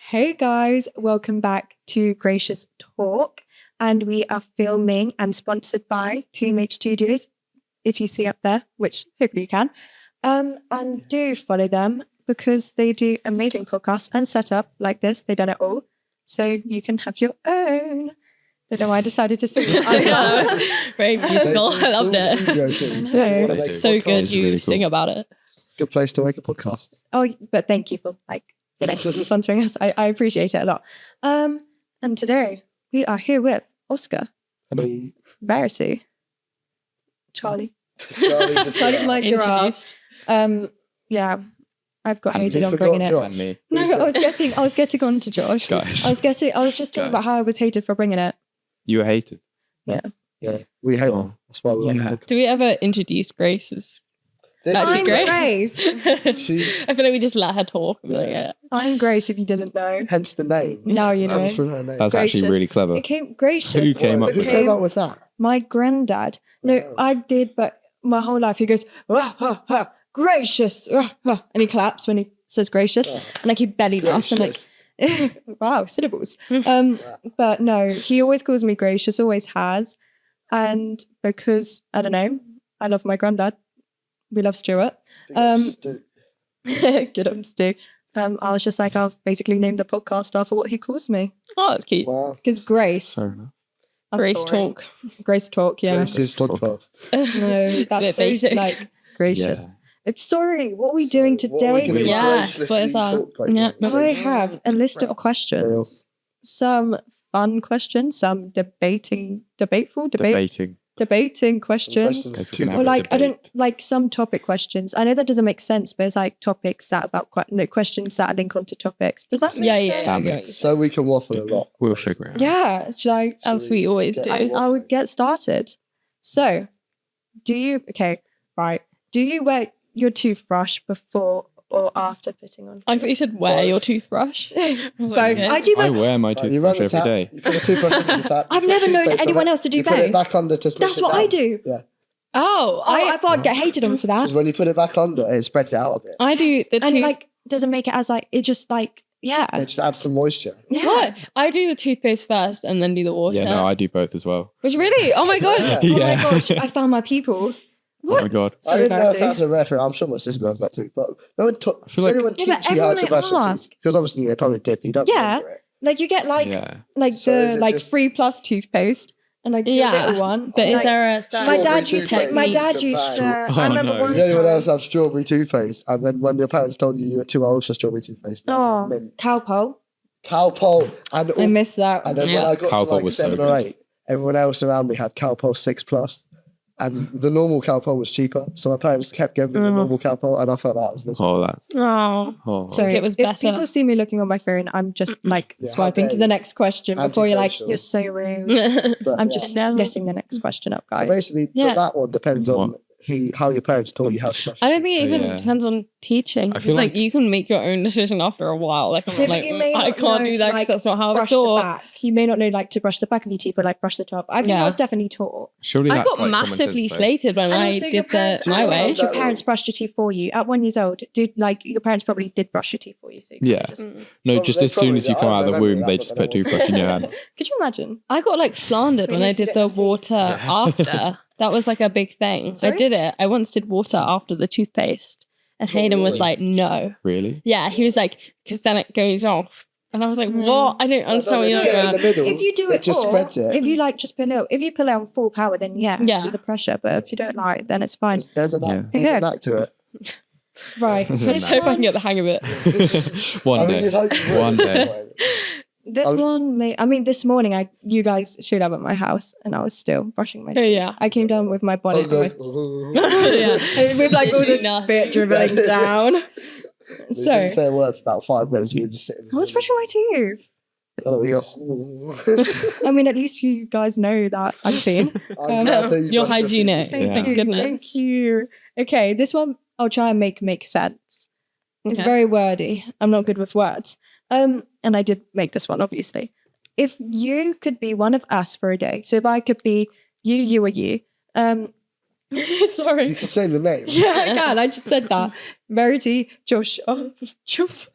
Hey guys, welcome back to Gracious Talk, and we are filming and sponsored by Teammate Studios, if you see up there, which hopefully you can. And do follow them because they do amazing podcasts and setup like this. They've done it all, so you can have your own. I don't know why I decided to sing it. That was very musical. I loved it. So good you sing about it. Good place to make a podcast. Oh, but thank you for sponsoring us. I appreciate it a lot. And today we are here with Oscar. Hello. Verity. Charlie. Charlie's my giraffe. Yeah, I've got hated on bringing it. And me. No, I was getting on to Josh. Guys. I was just talking about how I was hated for bringing it. You were hated. Yeah, we hate her. That's why we like her. Do we ever introduce Grace as I'm Grace? She's I feel like we just let her talk. I'm Grace if you didn't know. hence the name. Now you know. Comes from her name. That's actually Gracious. really clever. It came gracious. Who came up Who with came up with that? My granddad. No, Wow. I did, but my whole life he goes, gracious, and he claps when he says gracious, and like he belly laughs and like, wow, syllables. But no, he always calls me gracious, always has, and because I don't know, I love my granddad. We love Stuart. Good on Stu. I was just like, I'll basically name the podcast after what he calls me. Oh, that's cute. Wow. Because Grace. Fair enough. I'm Grace boring. talk. Grace talk, yeah. This is podcast. No, It's a that's bit so, basic. like gracious. Yeah. It's sorry. What are we doing What are we today? gonna do? Yes, Graciously what is that? talk right Yeah. now. I have a list of questions. Some fun questions, some debating questions. Guys, we're gonna have Or a like I debate. don't like some topic questions. I know that doesn't make sense, but it's like topics that about questions that link onto topics. Does that make sense? Damn Yeah. it. So we can waffle a lot. We'll figure it out. Yeah. Should I? As we always do. I would get started. So, do you wear your toothbrush before or after putting on? I thought you said wear your toothbrush. Both. okay. I do. I But wear my You run toothbrush the every tap. day. You put a toothbrush under the tap. I've you put never known toothpaste on anyone it, else to do you put it both. back under to spread That's it what I down. do. Yeah. Oh, I thought I'd get hated on for that. Because when you put it back under, it spreads it out a bit. I do the And tooth. like doesn't make it as like it just like It just adds some moisture. yeah. What? I do the toothpaste first and then do the water. Yeah, no, I do both as well. Which really? Oh my god. Yeah. Oh my gosh, I found my people. Oh my god. I didn't know if Verity. that's a reference. I'm sure my sister knows that too. But no one feel like- anyone Yeah, but teach you how to everyone brush your ask. teeth. Because obviously they probably did. You don't Yeah. remember it. Like you get like Yeah. So is the it like just- 3+ toothpaste and like the Yeah, little one. But is Like, there a my Strawberry dad used to toothpaste. my dad Just a used to bag. I Oh, remember no. one Does anyone time. else have strawberry toothpaste? And then when your parents told you were too old for strawberry toothpaste, they had Oh, mint. cowpole. Cowpole. And, I miss that. and then when Yeah. I got Cowpole to like was so 7 or good. 8, everyone else around me had Cowpole 6+. And the normal Cowpole was cheaper. So my parents kept giving me the normal Cowpole. And I thought that was miserable. Oh, that's. Oh. Oh. Sorry, it was if better. people see me looking on my phone, I'm just like Yeah, how swiping to dare the you. next question before you're like, Antisocial. you're so rude. But, I'm yeah. just No. getting the next question up, So guys. basically, Yeah. that one depends on how your parents taught you how to brush. I don't think it even Yeah. depends on teaching. I It's feel like like- you can make your own decision after a while. Like I'm Yeah, not but like you may I not can't know do to, that because like, that's not how I was brush the taught. back. You may not know like to brush the back of your teeth or like brush the top. I think I Yeah. was definitely taught. Surely I that's got like common massively sense, though. slated when And I also your did the parents my probably- way. That Your little- parents brushed your teeth for you at 1 year old. Did like your parents probably did brush your teeth for you? So you Yeah. just- No, Well, just they as soon probably as you did. come I out of the remember womb, that, they but just I put a don't toothbrush in your hand. Could you imagine? I got like slandered We when need I to did get the into- water after. That was like a big thing. Sorry? I did it. I once did water after the toothpaste. And Hayden was really? like, no. Really? Yeah, he was like, because then it goes off. And I was like, what? I don't understand what If you're you get it in talking the about. middle, If you do it just all, spreads it. If you like just if you pull it on full power, then yeah, Yeah. do the pressure. But if you don't like, then it's fine. There's a Yeah. knack. There's Yeah. a knack to it. Right. Let's hope I can get the hang of it. One I mean, day. you'd hope you would. One day. This one, this morning, you guys showed up at my house, and I was still brushing my teeth. Oh, yeah. I came down with my bonnet, Oh, Yeah. with like all this Nothing. spit dribbling down. You So didn't say a word for about 5 minutes. You were just sitting. I was brushing my teeth. Oh, you're- I mean, at least you guys know that I'm clean. I'm glad that you You're brushed your hygienic. teeth. Thank Yeah. you. Goodness. Thank you. Okay, this one I'll try and make sense. It's Okay. very wordy. I'm not good with words. And I did make this one, obviously. If you could be one of us for a day, so if I could be you or you, sorry. You can say the name. Yeah, I can. I just said that. Verity, Josh. Oh, Joff.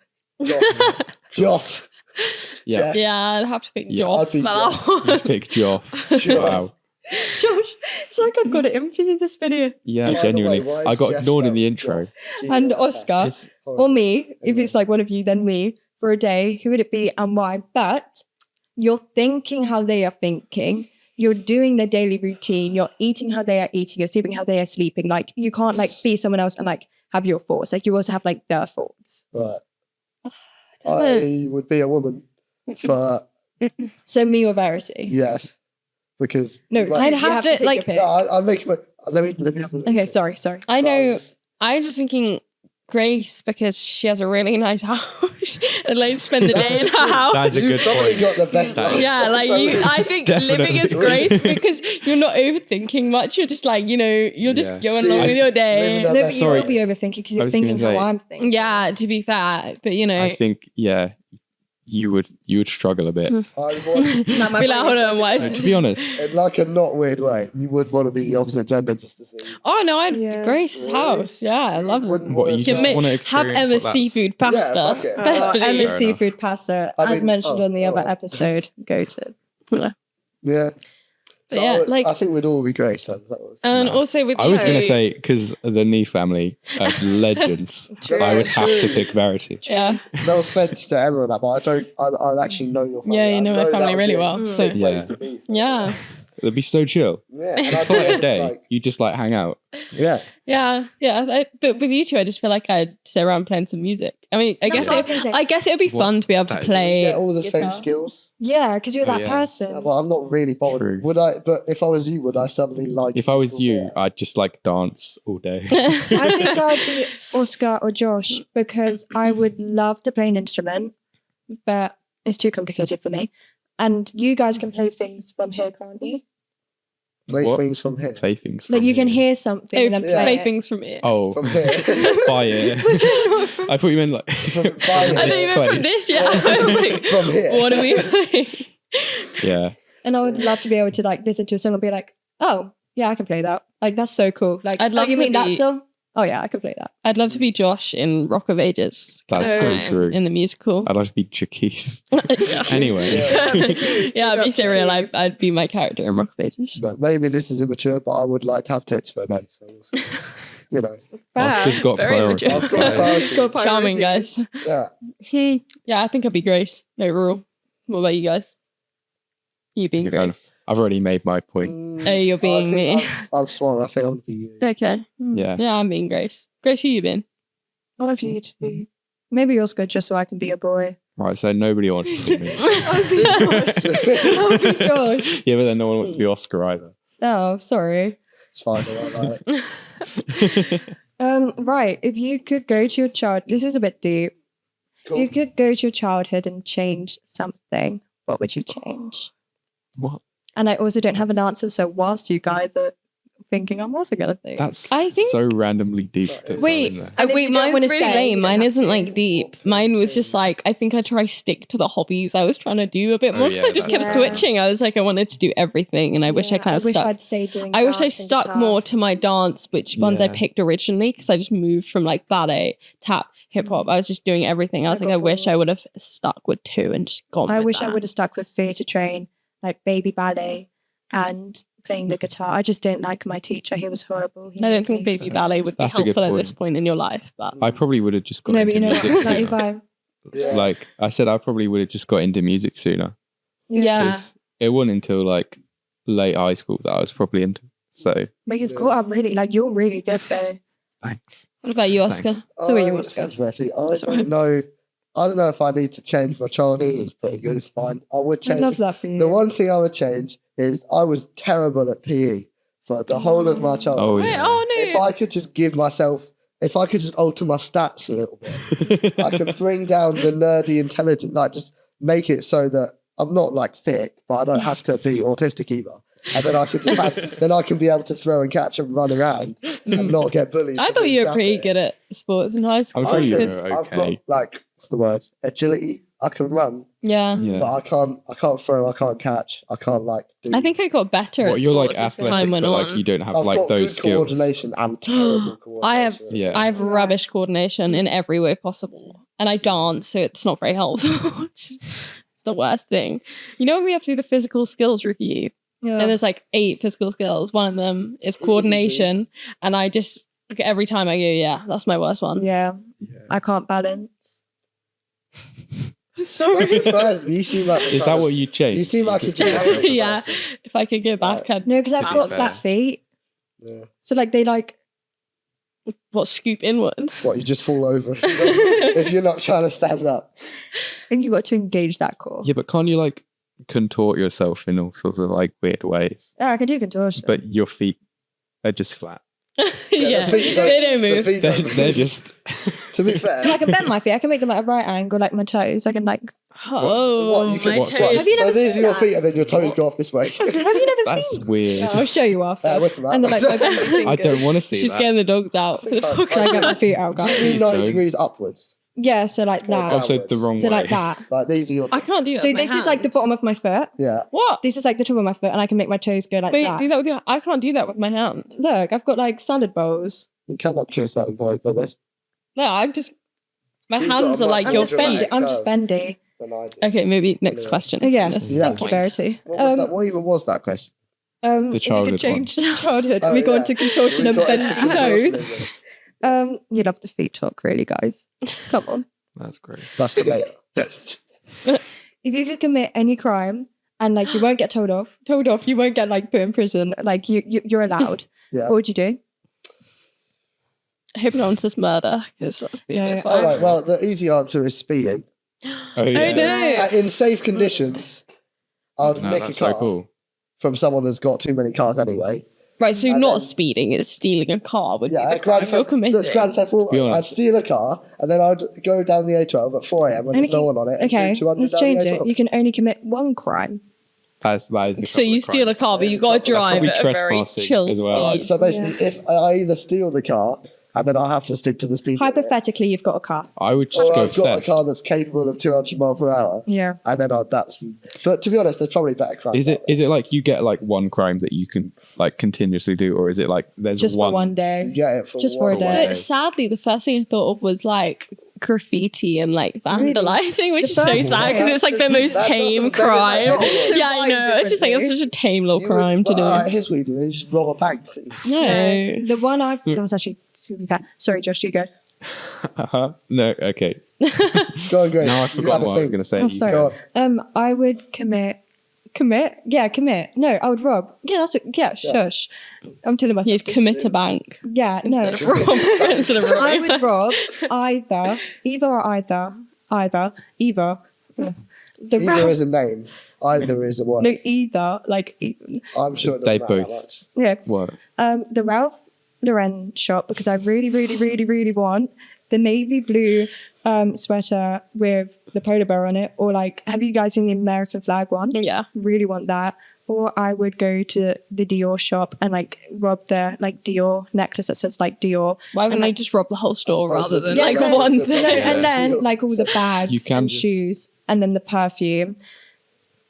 Joff. Yeah. Yeah, I'd have to pick Yeah, Joff. I'd be You'd pick Joff. Sure. Wow. Josh, it's like I've got it in for you this video. Yeah, By the way, genuinely. why is I got Jeff ignored in the spelled intro. Joff? And Oscar, It's, or me, if it's like one of you, then me, for a day, who would it be and why? But you're thinking how they are thinking. You're doing their daily routine. You're eating how they are eating. You're sleeping how they are sleeping. Like, you can't like be someone else and like have your thoughts. Like, you also have like their thoughts. Right. I would be a woman, but So me or Verity? yes, because No, like, I'd you have to, take your like- pick. no, I'll make my. Let me have a look. Okay, sorry. I know. Just- I'm just thinking Grace because she has a really nice house and like spend the day in her house. That's a You've good probably point. got the best. That- life. Yeah, like you, I think living is Definitely. great because you're not overthinking much. You're just like, you're just Yeah. going See, along with your living day. that- No, that's but you will sorry. be overthinking because I you're was gonna thinking how say- I'm thinking. Yeah, to be fair, but I think, yeah, you would struggle a bit. I want, be like, hold on, why No, is to be honest, in like a not weird way, you would want to be the opposite gender just to see. Oh no, I'd Yeah. Grace's Really? house. Yeah, I love it. Wouldn't what, wanna- you Can just make- want to Have experience Emma's what that's- seafood Yeah, pasta. fuck it. Best believe. Emma's Fair enough. seafood pasta, I as mean, mentioned on the other alright. episode. Go to. Yeah. But yeah, like- I think we'd all be great. So that was, And No. also with I was you, going to say, because the Nee family as legends, True. I would have to True. pick Verity. yeah, no offense to Emma and that, but I actually know your family. Yeah, you I know my that family would really be a well, sick so- place Yeah. to be. yeah, It'd be so chill. Yeah. and It's I'd for be a able to, day. like- You just like hang out. yeah. yeah. But with you two, I just feel like I'd sit around playing some music. I mean, I guess what I was gonna say. it would be What? fun to be able That to is- play. Get all the same guitar. skills. Yeah, because you're Oh, that yeah. person. Yeah, well, I'm not really bothered. True. Would I? But if I was you, would I suddenly like? If I was you, musical I'd just like dance all day. I think I'd be Oscar or Josh because I would love to play an instrument, but it's too complicated for me. And you guys can play things from here, can't you? Play What? things from here. Playthings. Like from you can here. hear something Oh, and then Yeah. play play it. things from it. Oh, From here. by ear. I thought you meant like. From I this don't even from place. this yet. I was like, From here. what are we playing? Yeah. And I would love to be able to like listen to a song and be like, oh, yeah, I can play that. Like that's so cool. Like I'd love oh, you to mean that be- song? Oh yeah, I can play that. I'd love to be Josh in Rock of Ages. That's so true. In the musical. I'd like to be Jakeith. Yeah. Anyway. Yeah, I'd be so real. I'd be my character in Rock of Ages. But maybe this is immature, but I would like to have tits for a day. So we'll see. You know. Oscar's got Very priorities. I've got priorities. Charming, guys. Yeah. Yeah, I think I'd be Grace overall. What about you guys? You being You're going- Grace. I've already made my point. Oh, you're being I think me. I'm smart. I think I'm the you. Okay. Yeah. Yeah, I'm being Grace. Grace, who you been? What if you to be? Maybe Oscar just so I can be a boy. Right, so nobody wants to be me. I'll be Josh. I'll be Josh. Yeah, but then no one wants to be Oscar either. Oh, sorry. It's fine. I like it. Right. If you could go to your child, this is a bit deep. Cool. You could go to your childhood and change something. What would you change? What? And I also don't have an answer. So whilst you guys are thinking, I'm also gonna think. That's I think- so randomly deep. to throw Wait, in there. And if wait, you don't mine's wanna really say, you lame. don't Mine have isn't to. like deep. Mine was just like, I think I try stick to the hobbies I was trying to do a bit Oh, more because yeah, I just that's kept true. switching. I was like, I wanted to do everything, and I wish I kind of stuck. I'd stayed doing. I wish I dancing stuck stuff. more to my dance, which ones I Yeah. picked originally, because I just moved from like ballet, tap, hip hop. I was just doing everything. I was I like, got I wish bored. I would have stuck with two and just gone. I with wish I that. would have stuck with theatre train, like baby ballet, and playing the guitar. I just didn't like my teacher. He was horrible. He I don't made think me baby ballet would be That's a good helpful at point. this point in your life, but I probably would have just got No, but into you know music what? sooner. 95. Yeah. Like I said, I probably would have just got into music sooner. yeah. 'Cause it wasn't until like late high school that I was probably into. So But you've caught up really. Like you're really good though. thanks. What about you, Oscar? Thanks. So are you, I- Oscar? Betty, I don't know. I don't know if I need to change my childhood. It's pretty good. It's fine. I would I change. love that for you. The one thing I would change is I was terrible at PE for the whole of my childhood. Oh Wait, yeah. oh no. If I could just give myself, if I could just alter my stats a little bit, I could bring down the nerdy intelligence, like just make it so that I'm not like thick, but I don't have to be autistic either. And then I could just have, then I can be able to throw and catch and run around and not get bullied. I for thought being you were crap pretty at it. good at sports in high school. I'm sure you because- were I've got okay. like what's the word? Agility. I can run, Yeah. Yeah. but I can't throw. I can't catch. I can't like. Do, I think I got better What, at you're sports like as athletic, time but went like on. you don't have I've like got those good skills. coordination and terrible coordination. I have- Yeah. I have rubbish coordination in every way possible. and I dance, so it's not very helpful. It's the worst thing. You know when we have to do the physical skills review, Yeah. and there's like 8 physical skills. One of them is coordination, and I just every time I go, yeah, that's my worst one. Yeah. I can't balance. I'm surprised. You seem like Is that what you changed? you seem like a Just- gymnastic Yeah. person. If I could go back, I'd No, because I've got fair. flat feet. Yeah. So like they like scoop inwards. What, you just fall over if you're not trying to stand up. I think you got to engage that core. Yeah, but can't you like contort yourself in all sorts of like weird ways? Yeah, I can do contortion. But your feet are just flat. Yeah, the feet they don't the move. feet They're, don't they're move. just. To be fair, And I can bend my feet. I can make them at a right angle, like my toes. I can like. Oh, what you can my what's toes. that? Have you so never these are seen your that? feet, and then your toes go off this way. Have you never That's seen? weird. Yeah, I'll show you after. Whip 'em out. And then like my bending fingers. I don't want to see She's that. getting the dogs out. For the podcast. Can I get my feet out, Do you guys? mean Please 90 don't. degrees upwards? Yeah, so like that. Oh, Also, the wrong So way. like that. Like these are your. I can't do that. So with my this is like the hands. bottom of my foot. Yeah. What? This is like the top of my foot, and I can make my toes go like Wait, that. do that with your. I can't do that with my hand. Look, I've got like salad bowls. You cannot choose that point, but that's No, I'm just. My She's got hands a are like much I'm your just more feet. bendy. dramatic I'm just curve bendy. than I do. Okay, maybe next Yeah. question. Oh, yeah. This Yeah. Thank you, point. Verity. What was that? What even was that question? The We childhood could change one. childhood. Oh, we go yeah. into contortion We and got bending into contortionism. toes. You love the feet talk, really, guys. Come on. That's great. That's for later. Yes. If you could commit any crime and like you won't get told off, you won't get like put in prison. Like you're allowed. Yeah. What would you do? I hope no one says murder. Because Yeah. All right. Well, the easy answer is speeding. Oh yeah. no. In safe conditions, I'd No, nick a that's car so cool. from someone that's got too many cars anyway. Right, so And not then- speeding, it's stealing a car. Would Yeah, be the crime you're Grand committing. Theft Be Auto. I'd honest. steal a car and then I'd go down the A12 at 4 a.m. when And there's you no one on it. And Okay, do 200 let's down change the it. A12. You can only commit one crime. That is a So couple you of steal a crimes. car, but you That's got to drive probably at a very trespassing chill as well. speed. So basically, if I either steal the car and then I have to stick to the speed limit, Hypothetically, you've got a car. I would just or go I've got a theft. car that's capable of 200 miles per hour, Yeah. and then that's. But to be honest, there's probably better crimes. Is it out there. is it like you get like one crime that you can like continuously do, or is it like there's Just one? for one You day. get it for Just for a one day. But sadly, the first thing I thought of was like graffiti and like Really? vandalizing, which The is so first sad thing- because it's like the most That tame doesn't better than crime. anything. Yeah, I know. It's just like it's such a tame little You crime would, to do. well, alright, here's what you do: you just rob a bank. No. The one I've that was actually super bad. Sorry, Josh, you go. No, okay. Go on, Grace. Now I You forgot had a what I was thing. going to say. Oh, sorry. Go on. I would commit. Yeah, commit. No, I would rob. Yeah, shush. I'm telling myself. You'd commit a bank Yeah, no. instead of rob. Instead of I robbing. would rob either. The Either rob. is a name. Either is a word. No, either. Like, I'm sure it They doesn't matter both. that much. yeah. What? The Ralph Lauren shop because I really, really, really, really want the navy blue sweater with the polar bear on it. Or like, have you guys seen the American flag one? Yeah. Really want that. Or I would go to the Dior shop and like rob the like Dior necklace that says like Dior. Why wouldn't And, I like- just rob the whole store I suppose rather than it's- like Yeah, no, one it's the- thing? No, Yeah. and then Dior. like all the bags You can and just- shoes and then the perfume.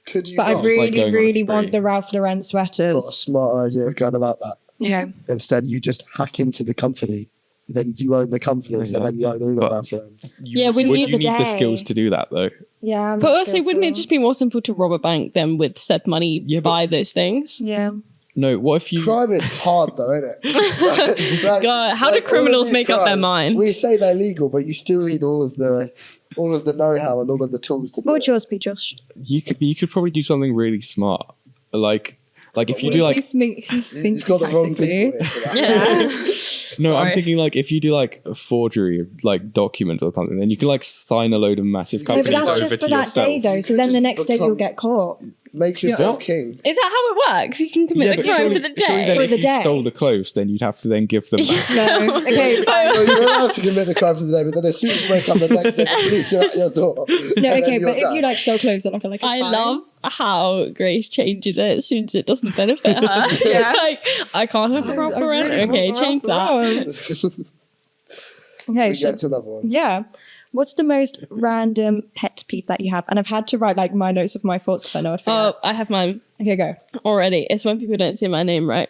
Could you But I not? really, going on a really spree. want the Ralph Lauren got a sweaters. smart idea of going about that. Yeah. Instead, you just hack into the company. Then you own the company, so then you own all But- of them. Yeah, would would you you- need the day. skills to do that though? Yeah. I'm But not also, wouldn't it skillful. just be more simple to rob a bank than with said money Yeah, but- buy those things? Yeah. No, what if you? Crime is hard, though, isn't it? Like- God, how do like, all of criminals these make up their crimes, mind? We say they're legal, but you still need all of the know-how and all of the tools to do What would it. yours be, Josh? You could probably do something really smart, like if you do like He's thinking You've got the wrong people tactically. here for that. Yeah. no, I'm Sorry. thinking like if you do like a forgery of like documents or something, then you can like sign a load of massive No, but companies that's over just to for that yourself. day, though. You So could then the just next day you'll become- get caught. Make yourself What? king. Is that how it works? You can commit Yeah, a but crime surely, for the surely day. then For if the you day. stole the clothes, then you'd have to then give them back. No. Okay. So you're allowed to commit the crime for the day, but then as soon as you wake up the next day, the police are at your door. No, okay, but if you like stole clothes, then I feel like it's I fine. love how Grace changes it as soon as it doesn't benefit her. She's like, I can't have a I proper really rent. Okay, want a change proper that. rent. Okay, We so get to another one. yeah. What's the most random pet peeve that you have? And I've had to write like my notes of my thoughts because I know I'd forget. Oh, I have mine Okay, go. already. It's when people don't say my name right.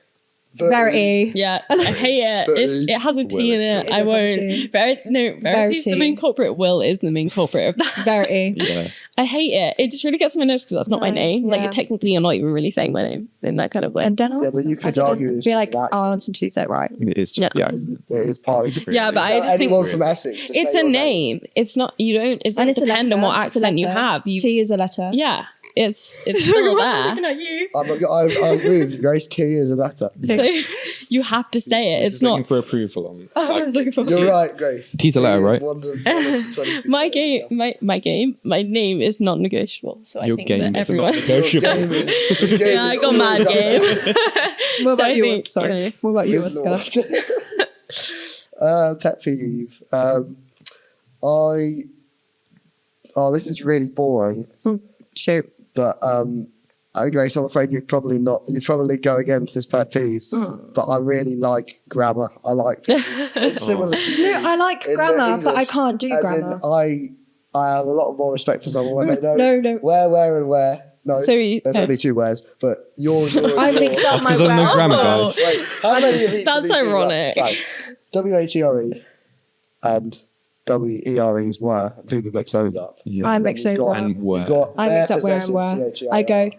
Verity. Yeah, I hate it. It has a T Will in is it. good. I It does have won't. T. Verity's the Verity. main culprit. Will is the main culprit. Verity. Yeah. I hate it. It just really gets on my nerves because that's not my No, name. yeah. Like, technically, you're not even really saying my name in that kind of way. And then Yeah, but you could argue it's be just like, an accent. oh, listen to that right. It is just Yeah. It is part of it. Yeah, but I just think anyone from Essex. just it's say a your name. It's not. You don't. It doesn't it's a depend on letter. what It's a accent you letter. have. You. T is a letter. Yeah, it's still there. at you. I agree with you, Grace. T is a letter. So you have to say it. It's looking not. for approval on. I was looking for You're right, Grace. T's a letter, T is right? one of the 22 My letters. game. My name is non-negotiable. So I Your think game that is everyone. Your negotiable. game is- the game Yeah, I is got mad always game. What So I about you? think, Sorry. you know, What about you, It's Oscar? not. Pet peeve. This is really boring, Shoot. but Grace, I'm afraid you'd probably go against this pet peeve. But I really like grammar. I like it's similar to you. No, I like in the grammar, but I English, can't do as grammar. in, I have a lot more respect for someone when they know No. where, and where. No, So you- there's only two words, but yours. I mixed up my Oscar's on no grammar. grammar, Oh. guys. Wait, how many of each? That's of these things are- ironic. Right. WHERE and WEREs were. People mix those up. Yeah. I mix those You've got- up. And where? you've got I mix up where and possessive where. THERE. I go,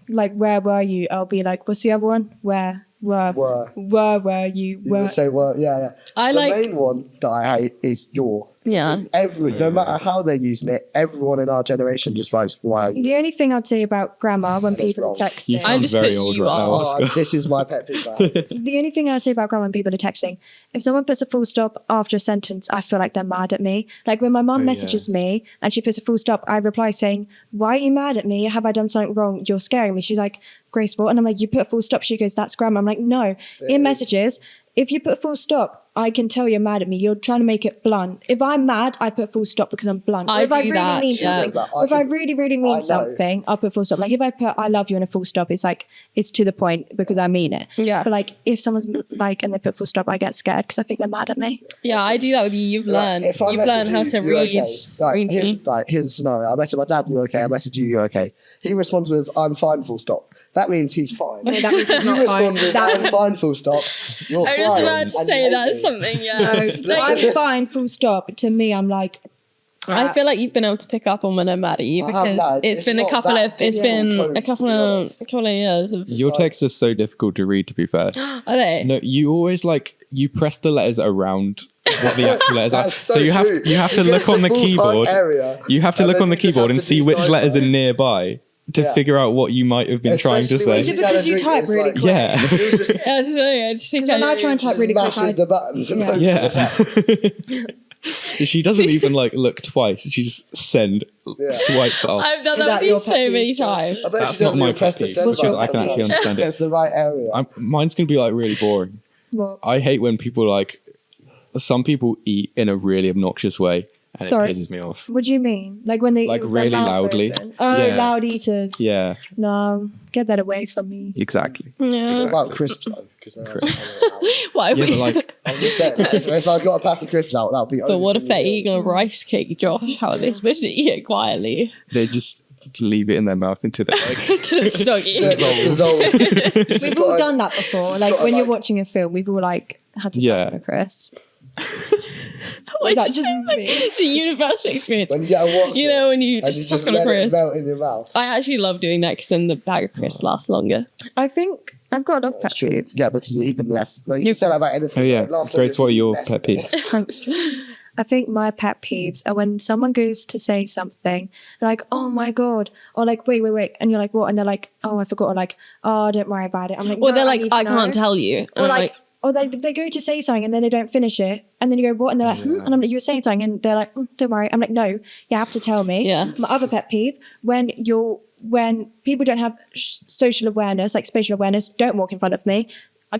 like, where were you? I'll be like, what's the other one? Where were Were. you? You Were. would say were. Yeah. I The like. main one that I hate is your. Yeah. No matter how they're using it, everyone in our generation just writes why. The only thing I'd say about grammar when That is people are wrong. You texting, I sound just very put old you right now, on. Oscar. This is my pet peeve. the only thing I'd say about grammar when people are texting, if someone puts a full stop after a sentence, I feel like they're mad at me. Like when my mum Oh, messages me and she puts a full stop, I reply saying, why are you mad at me? Have I done something wrong? You're scaring me. She's like, Grace, what? And I'm like, you put a full stop. She goes, that's grammar. I'm like, no. In messages, if you put a full stop, I can tell you're mad at me. You're trying to make it blunt. If I'm mad, I put full stop because I'm blunt. I Or if I do really that, mean yeah. something, I or if I can- really, really I mean know. something, I'll put full stop. Like if I put I love you in a full stop, it's like, it's to the point because I mean it. Yeah. But like if someone's like, and they put full stop, I get scared because I think they're mad at me. Yeah, I do that with you. You've learned. If I You've learned message how to you, you're read. okay. Here's a scenario. I message my dad, you're okay. I message you, you're okay. He responds with, I'm fine, full stop. That means he's fine. No, that means he's You not fine. respond with, That- I'm fine, full stop. You're I was crying, about to and say you hate that's me. something. Yeah. No, I'm fine, full stop. To me, I'm like, I feel like you've been able to pick up on when I'm mad at you I have because not. it's It's been a not couple that of it's difficult been code, a to couple be of honest. a couple of years of Your texts are so difficult to read, to be fair. are they? No, you always you press the letters around what the actual letters are. That's so you have true. you have to get look on the ballpark keyboard. Area, You have to and look then on the you just keyboard have and to see which decipher. letters are nearby to Yeah. figure out what you might have been trying to Especially when say. Is it because you drink, type it's really like, quick? Yeah. you just Yeah, I don't know. I just think when I try and type just really quick, mashes the buttons. And Yeah. hopes Yeah. She doesn't even look twice. She just send, Yeah. swipe off. I've done Is that that with you your so pet peeve? many times. I bet That's she not doesn't my even press pet the peeve, send because button I can actually sometimes. understand it. It's the right area. Mine's gonna be really boring. Well, I hate when people some people eat in a really obnoxious way, and Sorry. it pisses me off. what do you mean? Like when they Like eat with their really mouth loudly. open? Oh, Yeah. loud eaters. Yeah, No, get that away from me. exactly. Yeah. What about crisps though? Because Why? Yeah, but I'm just saying, if I got a pack of crisps out, that would be. But what if they're overly eating a rice cake, Josh? How are they supposed to eat it quietly? they just leave it in their mouth until they're like, To stoggy. dissolved. We've all done that before. Like got when a, you're like- watching a film, we've all had to Yeah. suck on a crisp. Why Is that is just me? It's a universal experience. When you get a what's You know, when you and just you suck just on a let it crisp. melt in your mouth. I actually love doing that because then the bag of crisps lasts longer. I think I've got a lot of pet peeves. Yeah, because you eat them less. Like, you can say that about anything. oh yeah, Like, last time Grace, you what are eat your less pet than- peeves? I think my pet peeves are when someone goes to say something, they're like, oh my God, or like, wait, and you're like, what? And they're like, oh, I forgot, or like, oh, don't worry about it. I'm like, Or no, they're like, need to I know. can't tell you. And Or I'm like, or they go to say something and then they don't finish it. And then you go, what? And they're like, and I'm like, you were saying something. And they're like, don't worry. I'm like, no, you have to tell me. Yeah. My other pet peeve, when people don't have social awareness, like spatial awareness, don't walk in front of me.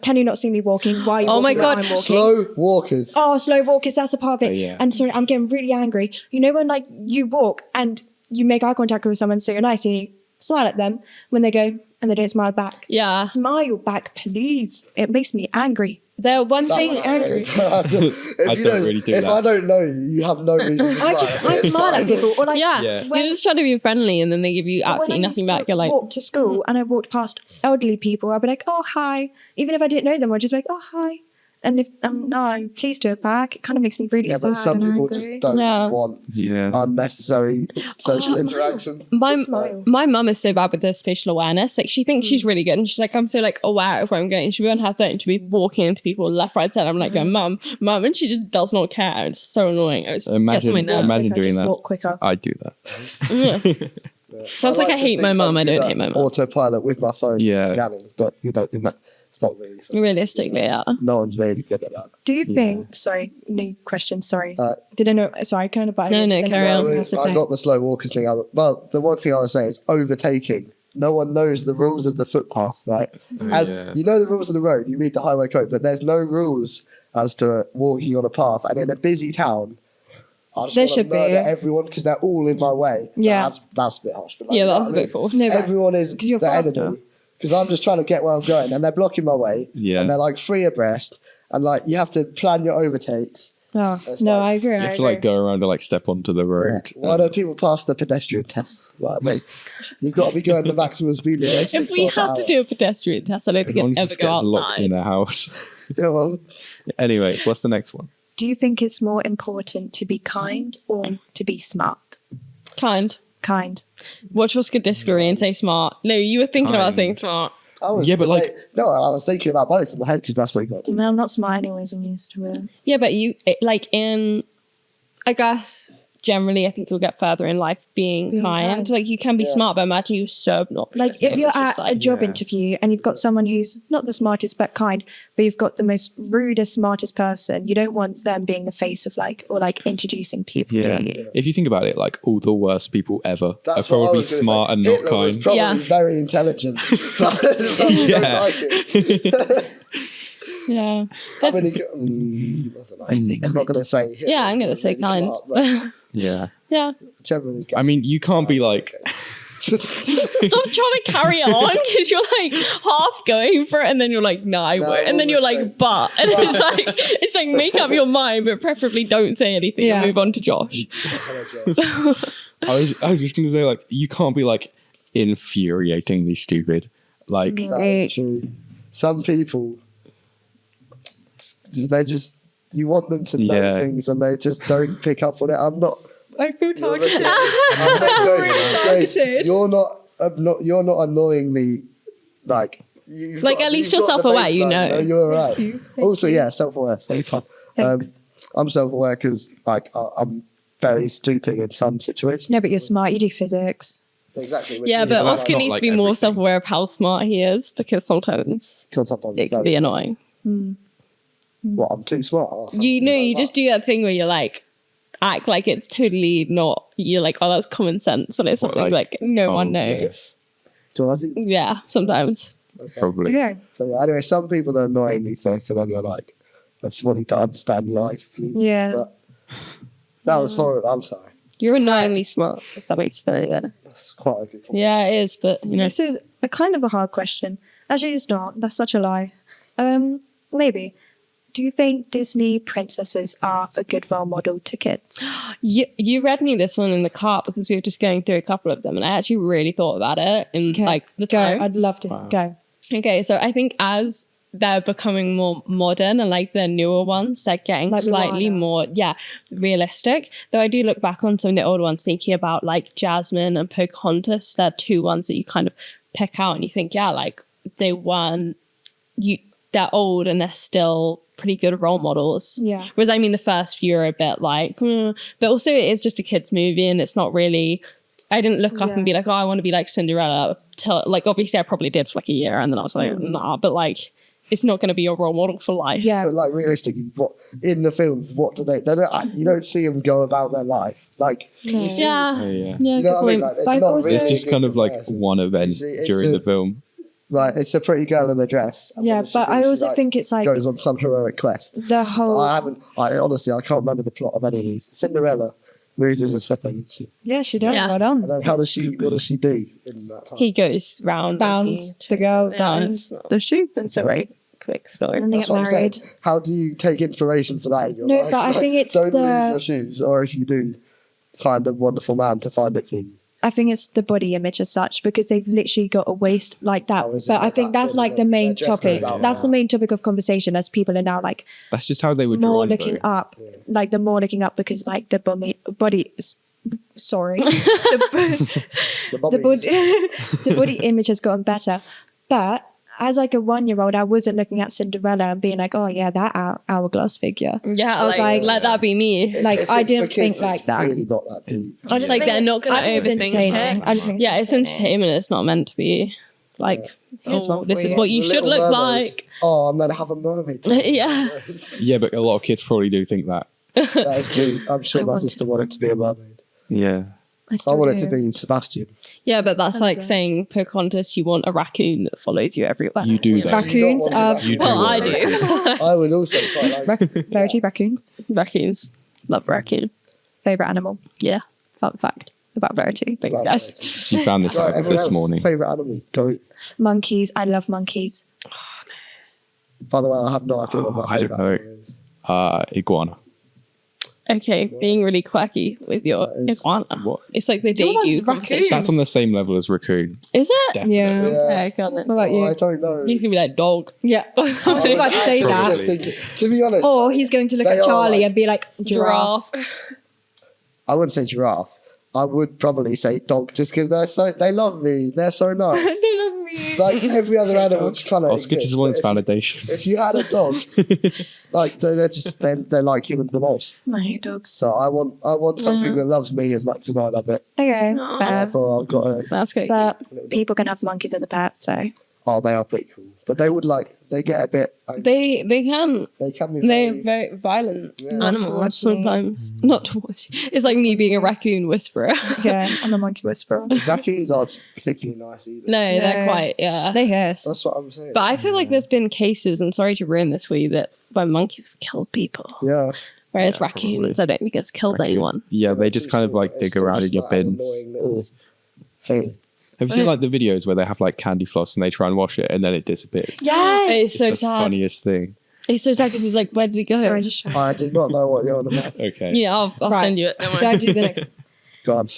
Can you not see me walking? Why are you Oh my walking while God, I'm walking? Slow walkers. Oh, slow walkers, that's a part of it. Oh, yeah. And sorry, I'm getting really angry. You know when like you walk and you make eye contact with someone so you're nice and you smile at them when they go and they don't smile back. yeah. Smile back, please. It makes me angry. one That's thing. if I you don't really do if that. I don't know you, you have no reason to smile. I It's smile at fine. people, or like Yeah, Yeah. you're just trying to be friendly, and then they give you absolutely nothing back. You're like, walk to school, and I walked past elderly people. I'd be like, "Oh, hi," even if I didn't know them. I'd just be like, "Oh, hi," and if no, please do it back. It kind of makes me really Yeah, sad. but some and people angry. just don't Yeah. want Yeah. unnecessary social interaction. Just smile. my mum is so bad with the spatial awareness. Like, she thinks she's really good, and she's like, I'm so like aware of where I'm going. She'll be on her phone, she'll be walking into people left, right, center. I'm like, going, mum, and she just does not care. It's so annoying. It gets on my Imagine, nerves. imagine I doing just that. walk quicker. I do that. Yeah. Sounds like I to hate my think mum. I do don't that hate my mum. Autopilot with my phone Yeah. scanning, but you don't do that. It's not really. So Realistically, yeah. no one's really good at that. Do you think? Sorry, new question. Sorry, Uh, did I know? Sorry, kind of. No, carry on. I got the slow walkers thing. Well, the one thing I was saying is overtaking. No one knows the rules of the footpath, right? As Yeah. you know the rules of the road, you read the highway code, but there's no rules as to walking on a path. And in a busy town, I just There want to should be. murder everyone because they're all in my way. Yeah. That's a bit harsh. But like, Yeah, you know that's a what I bit mean? full. No, but- Everyone is 'Cause you're the faster. enemy. Because I'm just trying to get where I'm going, and they're blocking my way. Yeah. And they're like free abreast, and like you have to plan your overtakes. Oh, It's no, like- I agree. You have to like go around and like step onto the road. Why don't people pass the pedestrian test? Like, mate, you've got to be going the maximum speed limit. If we had to do a pedestrian test, I don't think Everyone I'd ever just go gets locked outside. in their house. Yeah, well, Anyway, what's the next one? Do you think it's more important to be kind or to be smart? Kind. Kind. Watch us could disagree and say smart. No, you were thinking about Kind. saying smart. I was Yeah, but, like- no, I was thinking about both in my head because that's what you got. No, I'm not smart anyways. I'm used to it. Yeah, but I guess generally, I think you'll get further in life being Being kind. kind. Like, you can be Yeah. smart, but imagine you so obnoxious. Like if you're It's just at like- a job yeah. interview and you've got someone who's not the smartest but kind, but you've got the most rudest, smartest person, you don't want them being the face of like or like introducing people. Yeah. Do you? If you think about it, like all the worst people ever That's are what I probably was gonna smart say. and not Hitler was kind. probably Yeah. very intelligent. But you don't Yeah. like it. Yeah. I mean, I don't know. I'm not going to say. Hitler Yeah, I'm going to was say really kind. smart, but Yeah. Yeah. generally, I mean, you can't be like, Stop trying to carry on because you're like half going for it and then you're like, no, I No, won't. And then you're like, almost but. And it's like make up your mind, but preferably don't say anything Yeah. and move on to Josh. I was just going to say, like, you can't be like infuriatingly stupid. Like, That's true. Some people, they just, you want them to know Yeah. things and they just don't pick up on it. I'm not. I feel You're looking at me. I'm not Grace, you're not annoying me. Like, Like, at least you're self-aware, you know. You're right. Also, yeah, self-aware. Thanks. I'm self-aware because like I'm very stupid in some situations. No, but you're smart. You do physics. Exactly. Yeah, but that's Oscar not needs like to be more everything. self-aware of how smart he is because sometimes it can be annoying. What, I'm too smart. Oh, You know, you just do that thing where you're like, act like it's totally not, you're like, oh, that's common sense, when it's What, something like no oh, one yeah. knows. So I think, Yeah, sometimes. probably. Okay. so yeah, anyway, some people are annoyingly thick and then you're like, I just want you to understand life. Please. Yeah. But that was horrible. I'm sorry. You're annoyingly smart, if that makes sense. Yeah. That's quite a good point. Yeah, it is, but you know, This is a kind of a hard question. Actually, it's not. That's such a lie. Maybe. Do you think Disney princesses are a good role model to kids? you read me this one in the car because we were just going through a couple of them, and I actually really thought about it in like the Go. time. I'd love to go. Okay, so I think as they're becoming more modern and like the newer ones, they're getting Like slightly Moana. more, realistic. Though I do look back on some of the older ones thinking about like Jasmine and Pocahontas. They're two ones that you kind of pick out and you think, yeah, like they weren't, they're old and they're still pretty good role models. Yeah. Whereas I mean the first few are a bit like, but also it is just a kid's movie and it's not really, I didn't look up Yeah. and be like, oh, I want to be like Cinderella. Till, like obviously I probably did for like a year and then I was like, nah, but like it's not going to be your role model for life. Yeah. But like realistically, what in the films? What do they don't? You don't see them go about their life. Like No. you see, Yeah. Oh, yeah. Yeah, you good know what I mean? point. Like, it's Like not also- really It's just kind of like comparison. one event see, it's during a- the film. Like it's a pretty girl in a dress. and Yeah, what does she but do? I She, also like, think it's like goes on some heroic quest. the whole. I honestly I can't remember the plot of any of these. Cinderella loses a second, Yeah, she does. Yeah. Well done. and then what does she do in that time? He goes round. Bounce the girl Yeah, down it's- the shoe. That's right. quick story. And they That's get what I'm saying. married. How do you take inspiration for that in your No, life? but I Like, think it's don't the- lose your shoes, or if you do, find a wonderful man to find it for you. I think it's the body image as such because they've literally got a waist like that. Oh, is it But I like think that that's thing like that the main their dress goes topic. out That's the now? main topic of conversation as people are now like That's just how they were more drawn. looking though. up, like the more looking up because like the body. Sorry, the, The the body the body image has gotten better. But as like a 1-year-old, I wasn't looking at Cinderella and being like, oh yeah, that hourglass figure. Yeah, I was like, let that be me. Like If I it's for didn't think kids, like it's that. really not that deep. I just Like, think they're not it's- gonna I think it's overthink entertaining. it. I just think Yeah, it's entertainment. It's not meant to be like, Here's oh, one this for is you. what you The should Little look Mermaid. like. Oh, I'm gonna have a mermaid. Yeah. Yeah, but a lot of kids probably do think that. That is true. I'm sure I my want sister wanted to be a mermaid. Yeah. I I still wanted do. to be Sebastian. Yeah, but that's like Okay. saying Pocahontas, you want a raccoon that follows you everywhere. You do know? though. Raccoons You don't want are to You do Well, I want do. raccoons. I would also quite like. Verity raccoons. Raccoons. Love raccoon. Favorite animal. Yeah. Fun fact about Verity. Thanks, Love guys. You found this Right, out everyone this else, morning. Favorite animals? Go. Monkeys. I love monkeys. By the way, I have no idea what my I don't favorite know. animal is. Iguana. Okay, being really quacky with your That is- iguana. What? It's like the Your one's debut raccoon. conversation. That's on the same level as raccoon. Is it? Definitely. Yeah. Yeah. Okay, got it. What about Oh, you? I don't know. You can be like dog. Yeah. I was I was about to say actually that. just thinking, to be honest, Or he's going to look They at are Charlie like- and be like, giraffe. I wouldn't say giraffe. I would probably say dog, just because they love me. They're so nice. They love me. Like every other animal, just kind of. Oscar just wants validation. If you had a dog, like they're like humans the most. I hate dogs. So I want something that loves me as much as I love it. Okay. Aw. Fair. Therefore, I've got a. That's great. But people can have monkeys as a pet, so. Oh, they are pretty cool, but they would they get a bit. They can They can be. they're very violent Yeah. animals towards me. sometimes. Not towards you. It's like me being a raccoon whisperer. Yeah, I'm a monkey whisperer. Raccoons aren't particularly nice either. No, they're No. quite They hiss. That's what I'm saying. But I feel like there's been cases, and sorry to ruin this for you, that where monkeys have killed people. Yeah. Whereas Yeah, raccoons, probably. I don't think it's killed anyone. Yeah, they just kind of like It's dig still around in just your like an bins. annoying little thing. Have you seen like the videos where they have like candy floss and they try and wash it and then it disappears? Yes! It's It's so the sad. funniest thing. It's so sad because he's like, where did he go? Sorry, just show. I did not know what you're on about. Okay. Yeah, I'll Right. send you it. Don't Should I worry. do the next? God.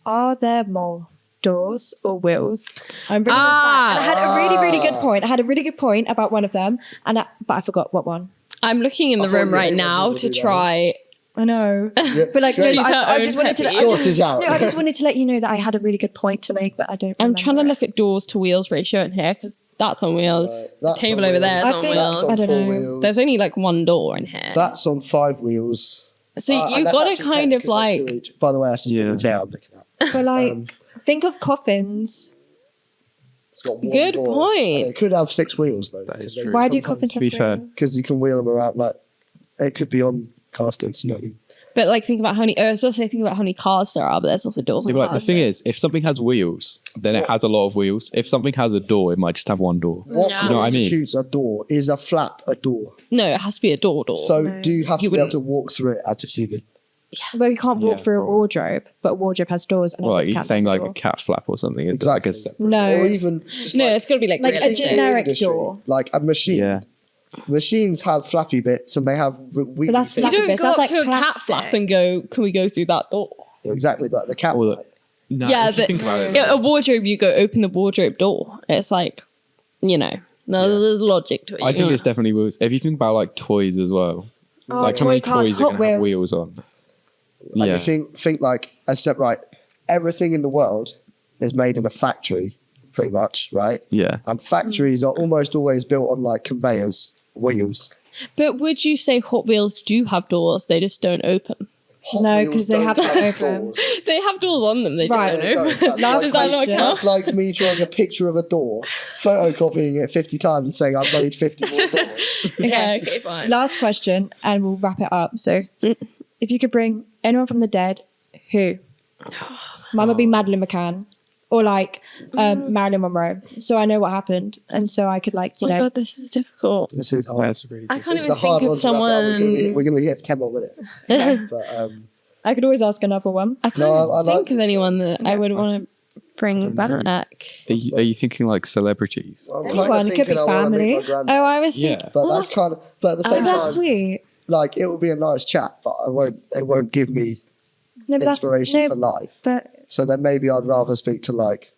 Are there more doors or wheels? I'm bringing this back. And I had a really good point. I had a really good point about one of them, but I forgot what one. I'm looking in I the thought room you right were now gonna to do that. try. I know. Yeah, But like, no, great. She's her I own just wanted to. pet I Sort just, it out. no, I just wanted to let you know that I had a really good point to make, but I don't. I'm trying to remember look at doors to wheels ratio in here because that's on wheels. Right, The that's table on over there is wheels. I on think- wheels. That's on I don't 4 know. wheels. There's only like one door in here. That's on 5 wheels. So And you that's got to actually kind 10 of 'cause there's 2 like. each. By the way, that's just Yeah. the chair I'm looking at. it. But like, Um, think of coffins. It's got one Good door. point. It could have 6 wheels though. That is because true. Why do sometimes- coffins to be have fair. wheels? Because you can wheel them around. Like it could be on casters. You know. But like, think about how many. I was also thinking about how many cars there are, but there's also doors. Yeah, on but like, the cars. thing is, if something has wheels, then it has a lot of wheels. If something has a door, it might just have one door. What Yeah. You know what I mean? constitutes a door? Is a flap a door? No, it has to be a door. So No. do you have You to be able wouldn't- to walk through it as a human? Well, you can't walk Yeah, through a probably. wardrobe, but a wardrobe has doors. And Well, a like, cat you're saying has a like door. a cat flap or something. Is like a Exactly. separate. Or No, even just No, like, it's got to be like Like a realistic. generic industry, door. like a machine. Yeah. Machines have flappy bits and they have wheelie that's things. You flappy don't bits, go that's up like to a cat plastic. flap and go, "Can we go through that door?" Exactly, but the cat. Or the- might. No, Yeah, if you but think about it, a wardrobe, you go open the wardrobe door. It's like, there's logic to it. I think it's definitely wheels. If you think about like toys as well, Oh, like how many toy cars, toys are Hot going to have Wheels. wheels on? Like Yeah. you think like except right, everything in the world is made in a factory, pretty much, right? Yeah. And factories are almost always built on like conveyors, wheels. But would you say Hot Wheels do have doors? They just don't open. Hot No, Wheels 'cause they don't have to open. doors. They have doors on them. They just Right. don't They open. don't. Last Does that not question. count? That's like me drawing a picture of a door, photocopying it 50 times and saying I've made 50 more doors. Yeah, okay, fine. Last question, and we'll wrap it up. So, if you could bring anyone from the dead, who? Mine would be Madeleine McCann, or like Marilyn Monroe. So I know what happened, and so I could like Oh my god, this is difficult. This is hard. That's really I good. can't It's even a hard think one of to wrap up. someone. We're gonna get 10 more minutes. I But I could always ask another one. can't No, I even like think of this anyone that I would want to bring back? Are you thinking like celebrities? I'm Anyone, kind it of could be thinking I want to meet my family. granddad. Oh, I was thinking. Yeah. But Well, that's kind of, but at the Oh, same that's time, sweet. like it will be a nice chat, but it won't give me No, but that's inspiration for no, life. but So then maybe I'd rather speak to like,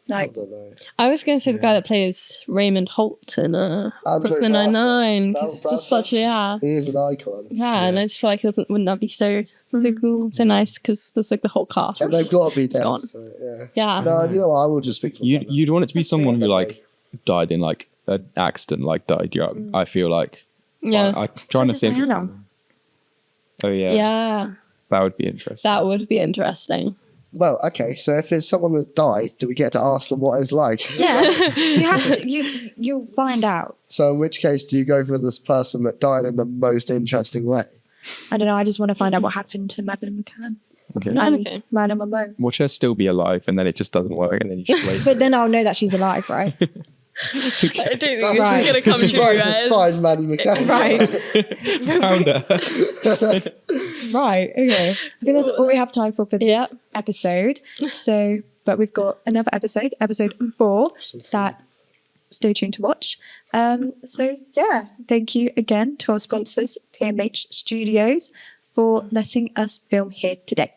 I like don't know. I was going to say the guy that plays Raymond Holt in Andrew Brooklyn Bradford. Nine-Nine, because it's just Bradford. such a He is an icon. and I just feel like wouldn't that be so cool, so nice? Because there's like the whole cast. And they've got to be dead. gone. So, yeah. Yeah. No, you know what? I will just speak to my granddad. You'd want it to be someone who Definitely. like died in like an accident, like died young. I feel like. Yeah. I'm trying to Princess think. Of Diana. someone. Oh yeah. Yeah. That would be interesting. That would be interesting. Well, okay. So if there's someone that's died, do we get to ask them what it's like? yeah, you have to, you'll find out. So in which case, do you go for this person that died in the most interesting way? I don't know. I just want to find out what happened to Madeleine McCann Okay. and Okay. Marilyn Monroe. Watch her still be alive, and then it just doesn't work, and then you just wait. But then I'll know that she's alive, right? I don't think That's Right. going to come true, Right, just find Maddie McCann. Right. Found her. Right. Okay. I think that's all we have time for this Yep. episode. So, but we've got another episode 4, that stay tuned to watch. So yeah, thank you again to our sponsors, TMH Studios, for letting us film here today.